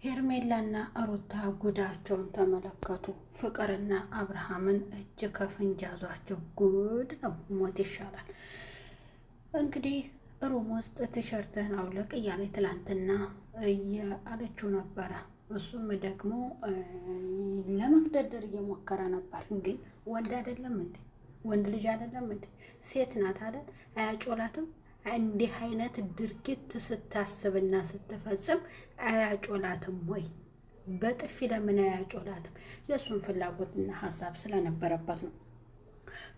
ሄርሜላና ሩታ ጉዳቸውን ተመለከቱ። ፍቅርና አብርሃምን እጅ ከፍንጅ ያዟቸው። ጉድ ነው፣ ሞት ይሻላል። እንግዲህ ሩም ውስጥ ቲሸርትህን አውለቅ እያለ ትላንትና እያለችው ነበረ። እሱም ደግሞ ለመግደርደር እየሞከረ ነበር። ግን ወንድ አይደለም እንዴ? ወንድ ልጅ አይደለም እንዴ? ሴት ናት አይደል? አያጮላትም? እንዲህ አይነት ድርጊት ስታስብና ስትፈጽም አያጮላትም ወይ? በጥፊ ለምን አያጮላትም? የእሱን ፍላጎትና ሀሳብ ስለነበረበት ነው።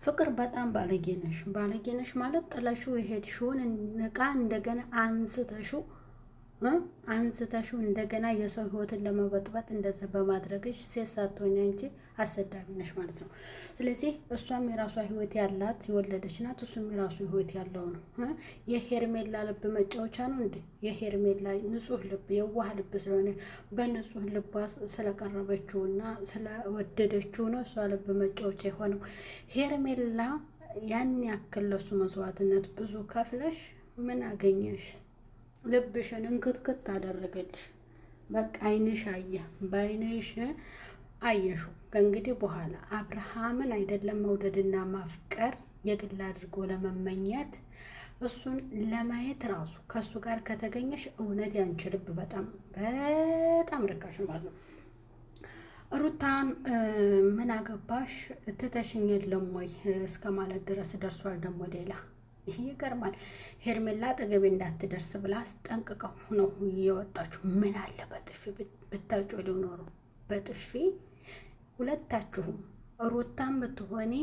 ፍቅር በጣም ባለጌነሽ። ባለጌነሽ ማለት ጥለሽው የሄድሽውን እቃ እንደገና አንስተሽው እንደገና የሰው ህይወትን ለመበጥበጥ እንደዚህ በማድረግሽ ሴት ሳትሆኝ አንቺ አሰዳቢ ነሽ ማለት ነው። ስለዚህ እሷም የራሷ ህይወት ያላት የወለደች ናት፣ እሱም የራሱ ህይወት ያለው ነው። የሄርሜላ ልብ መጫወቻ ነው እንዴ? የሄርሜላ ንጹህ ልብ የዋህ ልብ ስለሆነ በንጹህ ልቧ ስለቀረበችውና ስለወደደችው ነው እሷ ልብ መጫወቻ የሆነው። ሄርሜላ ያን ያክል ለሱ መስዋዕትነት ብዙ ከፍለሽ ምን አገኘሽ? ልብሽን እንክትክት አደረገልሽ። በቃ አይንሽ አየ፣ በአይንሽ አየሹ። ከእንግዲህ በኋላ አብርሃምን አይደለም መውደድና ማፍቀር የግል አድርጎ ለመመኘት እሱን ለማየት ራሱ ከእሱ ጋር ከተገኘሽ እውነት ያንቺ ልብ በጣም በጣም ርካሽ ማለት ነው። ሩታን ምን አገባሽ ትተሽኝ የለም ወይ እስከ ማለት ድረስ ደርሷል። ደግሞ ሌላ ይሄ ይገርማል። ሄርሜላ አጠገቤ እንዳትደርስ ብላ አስጠንቅቀው ነው እየወጣችሁ። ምን አለ በጥፊ ብታጮሌው ኖሮ በጥፊ ሁለታችሁም ሩታን ብትሆኒ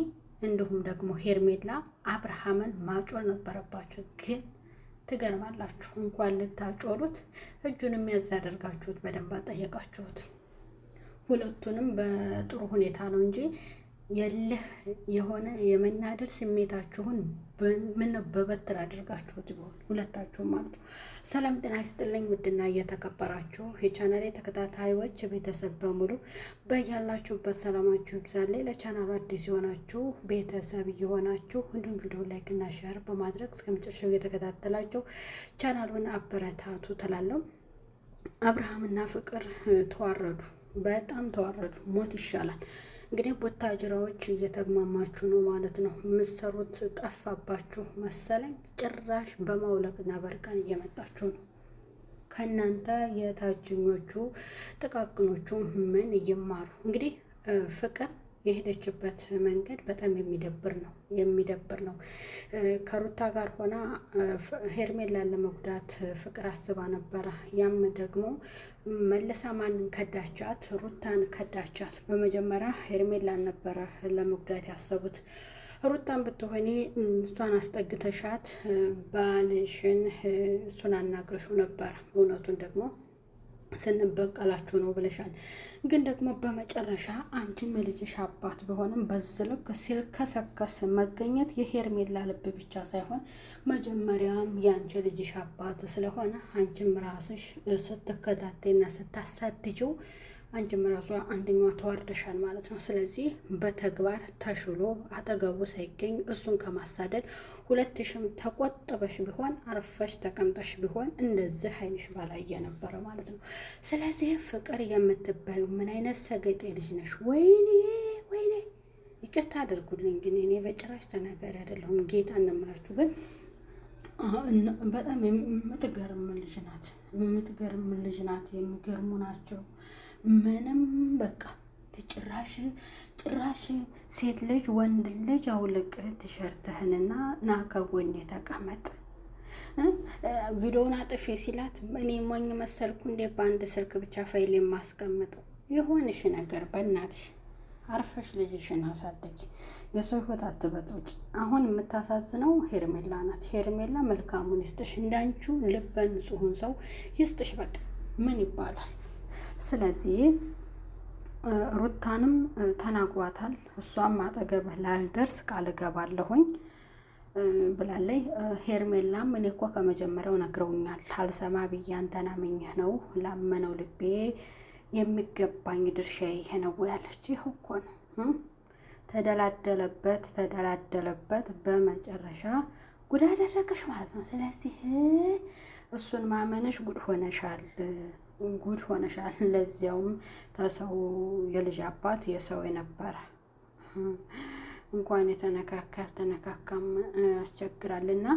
እንዲሁም ደግሞ ሄርሜላ አብርሃምን ማጮል ነበረባችሁ። ግን ትገርማላችሁ። እንኳን ልታጮሉት እጁንም ያዝ አደርጋችሁት በደንብ አልጠየቃችሁት። ሁለቱንም በጥሩ ሁኔታ ነው እንጂ የለህ የሆነ የመናደድ ስሜታችሁን ምን በበትር አድርጋችሁት ቢሆን ሁለታችሁም ማለት ነው። ሰላም ጤና ይስጥልኝ። ውድና እየተከበራችሁ የቻናሌ ተከታታዮች ቤተሰብ በሙሉ በያላችሁበት ሰላማችሁ ይብዛልኝ። ለቻናሉ አዲስ የሆናችሁ ቤተሰብ እየሆናችሁ እንዲሁም ቪዲዮ ላይክ እና ሼር በማድረግ እስከ መጨረሻው እየተከታተላችሁ ቻናሉን አበረታቱ ትላለሁ። አብርሃምና ፍቅር ተዋረዱ፣ በጣም ተዋረዱ። ሞት ይሻላል። እንግዲህ ቡታጅራዎች እየተግማማችሁ ነው ማለት ነው። የምትሰሩት ጠፋባችሁ መሰለኝ። ጭራሽ በማውለቅና በርቀን እየመጣችሁ ነው። ከእናንተ የታችኞቹ ጥቃቅኖቹ ምን እየማሩ እንግዲህ ፍቅር የሄደችበት መንገድ በጣም የሚደብር ነው። ከሩታ ጋር ሆና ሄርሜላን ለመጉዳት ፍቅር አስባ ነበረ። ያም ደግሞ መልሳ ማንን ከዳቻት? ሩታን ከዳቻት። በመጀመሪያ ሄርሜላን ነበረ ለመጉዳት ያሰቡት። ሩታን ብትሆኒ እሷን አስጠግተሻት ባልሽን እሱን አናግረሽው ነበረ። እውነቱን ደግሞ ስንበቀላችሁ ነው ብለሻል። ግን ደግሞ በመጨረሻ አንቺም የልጅሽ አባት ቢሆንም በዚህ ልክ ሲልከሰከስ መገኘት የሄርሜላ ልብ ብቻ ሳይሆን መጀመሪያም የአንቺ ልጅሽ አባት ስለሆነ አንቺም ራስሽ ስትከታተይና ስታሳድጀው አንቺም ራሷ አንደኛዋ ተዋርደሻል ማለት ነው። ስለዚህ በተግባር ተሽሎ አጠገቡ ሳይገኝ እሱን ከማሳደድ ሁለትሽም ተቆጥበሽ ቢሆን አርፈሽ ተቀምጠሽ ቢሆን እንደዚህ አይንሽ ባላየ ነበረ ማለት ነው። ስለዚህ ፍቅር የምትባዩ ምን አይነት ሰገጤ ልጅ ነሽ? ወይኔ ይቅርታ አድርጉልኝ፣ ግን እኔ በጭራሽ ተናጋሪ አይደለሁም። ጌታ እንምላችሁ ግን በጣም የምትገርም ልጅ ናት። የሚገርሙ ናቸው። ምንም በቃ ጭራሽ ሴት ልጅ ወንድ ልጅ አውልቅ ቲሸርትህንና ና ከጎኔ ተቀመጥ፣ ቪዲዮውን አጥፌ ሲላት እኔ ሞኝ መሰልኩ እንዴ? በአንድ ስልክ ብቻ ፋይል የማስቀምጠው የሆንሽ ነገር። በእናትሽ አርፈሽ ልጅሽን አሳደጊ። የሰው ህይወት አትበጥብጭ። አሁን የምታሳዝነው ሄርሜላ ናት። ሄርሜላ መልካሙን ይስጥሽ፣ እንዳንቹ ልበ ንጹሑን ሰው ይስጥሽ። በቃ ምን ይባላል? ስለዚህ ሩታንም ተናግሯታል። እሷም አጠገብህ ላልደርስ ቃል እገባለሁኝ ብላለይ። ሄርሜላም እኔ እኮ ከመጀመሪያው ነግረውኛል፣ አልሰማ ብዬ አንተን አምኜህ ነው፣ ላመነው ልቤ የሚገባኝ ድርሻ ይሄ ነው ያለች። ይኸው እኮ ነው። ተደላደለበት በመጨረሻ ጉድ አደረገሽ ማለት ነው። ስለዚህ እሱን ማመንሽ ጉድ ሆነሻል፣ ጉድ ሆነሻል። ለዚያውም ተሰው የልጅ አባት የሰው የነበረ እንኳን የተነካካ ተነካካም ያስቸግራልና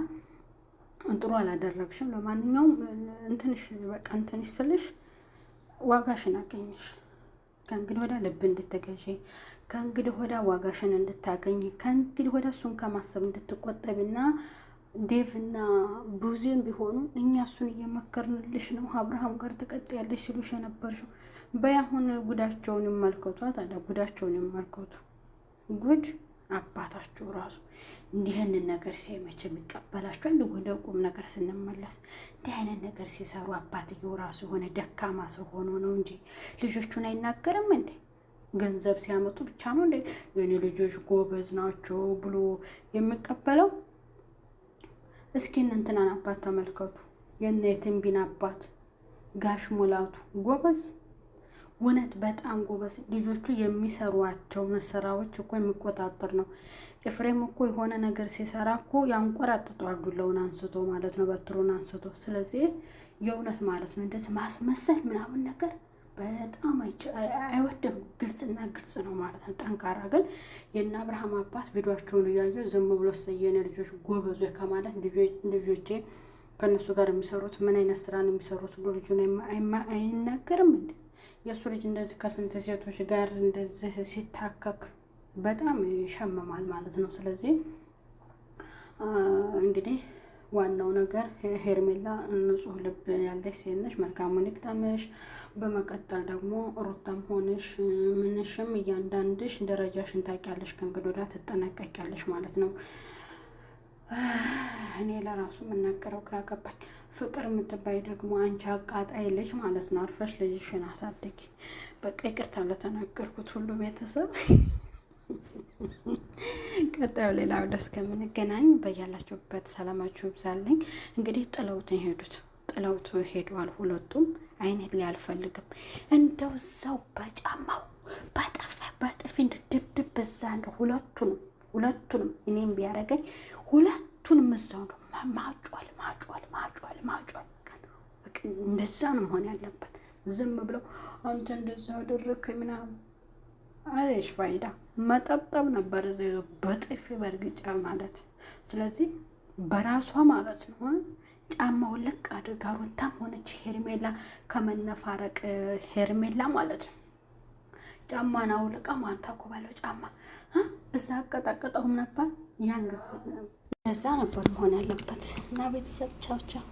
ጥሩ አላደረግሽም። ለማንኛውም እንትንሽ በቃ እንትንሽ ስልሽ ዋጋሽን አገኘሽ። ከእንግዲህ ወዲያ ልብ እንድትገዢ፣ ከእንግዲህ ወዲያ ዋጋሽን እንድታገኝ፣ ከእንግዲህ ወዲያ እሱን ከማሰብ እንድትቆጠብና ዴቭና ቡዜም ቢሆኑ እኛ እሱን እየመከርንልሽ ነው አብርሃም ጋር ትቀጥያለሽ ሲሉሽ የነበርሽው። በያሁን ጉዳቸውን ይመልከቷት አለ። ጉዳቸውን ይመልከቱ። ጉድ አባታችሁ ራሱ እንዲህንን ነገር ሲመች የሚቀበላቸው ወደ ቁም ነገር ስንመለስ እንዲህ አይነት ነገር ሲሰሩ አባትየው ራሱ የሆነ ደካማ ሰው ሆኖ ነው እንጂ ልጆቹን አይናገርም እንዴ? ገንዘብ ሲያመጡ ብቻ ነው እንዴ የኔ ልጆች ጎበዝ ናቸው ብሎ የሚቀበለው? እስኪ እንትናን አባት ተመልከቱ። የነ የትንቢን አባት ጋሽ ሙላቱ ጎበዝ፣ እውነት በጣም ጎበዝ። ልጆቹ የሚሰሯቸውን ስራዎች እኮ የሚቆጣጠር ነው። ኤፍሬም እኮ የሆነ ነገር ሲሰራ እኮ ያንቆራጥጠዋል፣ ዱላውን አንስቶ ማለት ነው፣ በትሩን አንስቶ። ስለዚህ የእውነት ማለት ነው እንደዚህ ማስመሰል ምናምን ነገር በጣም አይወድም። ግልጽና ግልጽ ነው ማለት ነው። ጠንካራ ግን የእነ አብርሃም አባት ቪዲዮቸውን እያየ ዝም ብሎ ሰየነ ልጆች ጎበዞ ከማለት ልጆቼ ከእነሱ ጋር የሚሰሩት ምን አይነት ስራ ነው የሚሰሩት ብሎ ልጁን አይናገርም እንዴ? የእሱ ልጅ እንደዚህ ከስንት ሴቶች ጋር እንደዚህ ሲታከክ በጣም ይሸመማል ማለት ነው። ስለዚህ እንግዲህ ዋናው ነገር ሄርሜላ ንጹህ ልብ ያለሽ ሴት ነሽ። መልካሙን ይቅጠምሽ። በመቀጠል ደግሞ ሩታም ሆነሽ ምንሽም እያንዳንድሽ ደረጃሽን ታውቂያለሽ። ከእንግዲህ ወዲያ ትጠነቀቂያለሽ ማለት ነው። እኔ ለራሱ የምናገረው ግራ ገባኝ። ፍቅር የምትባይ ደግሞ አንቺ አቃጣይ ልጅ ማለት ነው። አርፈሽ ልጅሽን አሳድጊ። በቃ ይቅርታ ለተናገርኩት ሁሉ ቤተሰብ። ቀጣዩ ሌላ ወደ እስከምንገናኝ በያላችሁበት ሰላማችሁ ይብዛልኝ። እንግዲህ ጥለውት ሄደዋል ሁለቱም። አይኔን ሊያልፈልግም እንደው እዛው በጫማው በጥፊ ድብድብ በዛ እንደው ሁለቱንም እኔም ቢያደርገኝ ሁለቱንም እዛው ነው ማጯል። እንደዛ ነው መሆን ያለበት። ዝም ብለው አንተ እንደዛ አደረግከኝ ምናምን አይሽ ፋይዳ መጠብጠብ ነበር እዚህ በጥፊ በእርግጫ ማለት። ስለዚህ በራሷ ማለት ነው ጫማውን ልቅ አድርጋ ሩታም ሆነች ሄርሜላ ከመነፋረቅ ሄርሜላ ማለት ነው ጫማን አውልቃ ማንታ እኮ ባለው ጫማ እዛ አቀጣቀጠውም ነበር። ያን ጊዜ እዛ ነበር መሆን ያለበት። እና ቤተሰብ ቻው ቻው።